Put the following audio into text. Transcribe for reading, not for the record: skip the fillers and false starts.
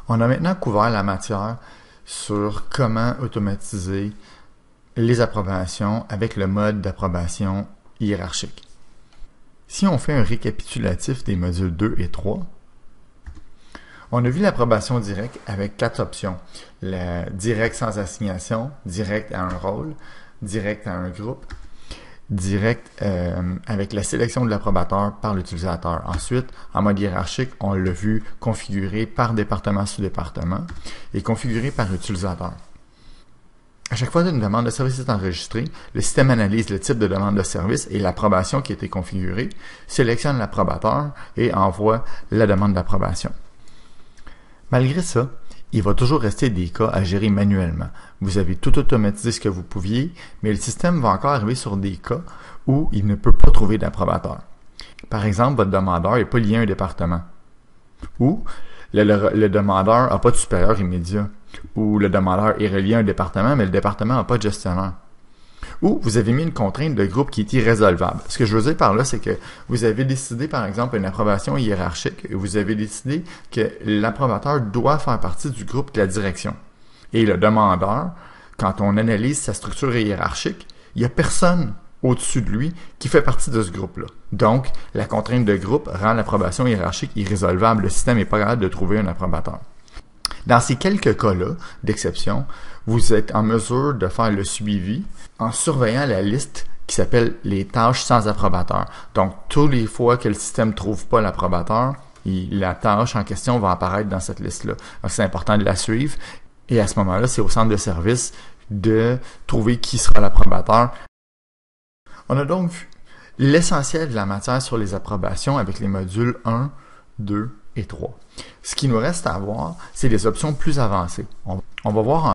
On a maintenant couvert la matière sur comment automatiser les approbations avec le mode d'approbation hiérarchique. Si on fait un récapitulatif des modules 2 et 3, on a vu l'approbation directe avec 4 options. La direct sans assignation, direct à un rôle, direct à un groupe, direct avec la sélection de l'approbateur par l'utilisateur. Ensuite, en mode hiérarchique, on l'a vu configuré par département sous département et configuré par utilisateur. À chaque fois qu'une demande de service est enregistrée, le système analyse le type de demande de service et l'approbation qui a été configurée, sélectionne l'approbateur et envoie la demande d'approbation. Malgré ça, il va toujours rester des cas à gérer manuellement. Vous avez tout automatisé ce que vous pouviez, mais le système va encore arriver sur des cas où il ne peut pas trouver d'approbateur. Par exemple, votre demandeur n'est pas lié à un département. Ou le demandeur n'a pas de supérieur immédiat. Ou le demandeur est relié à un département, mais le département n'a pas de gestionnaire. Ou vous avez mis une contrainte de groupe qui est irrésolvable. Ce que je veux dire par là, c'est que vous avez décidé, par exemple, une approbation hiérarchique, et vous avez décidé que l'approbateur doit faire partie du groupe de la direction. Et le demandeur, quand on analyse sa structure hiérarchique, il n'y a personne au-dessus de lui qui fait partie de ce groupe-là. Donc, la contrainte de groupe rend l'approbation hiérarchique irrésolvable. Le système n'est pas capable de trouver un approbateur. Dans ces quelques cas-là d'exception, vous êtes en mesure de faire le suivi en surveillant la liste qui s'appelle les tâches sans approbateur. Donc, toutes les fois que le système ne trouve pas l'approbateur, la tâche en question va apparaître dans cette liste-là. Donc, c'est important de la suivre. Et à ce moment-là, c'est au centre de service de trouver qui sera l'approbateur. On a donc vu l'essentiel de la matière sur les approbations avec les modules 1, 2 et 3. Ce qui nous reste à voir, c'est les options plus avancées. On va voir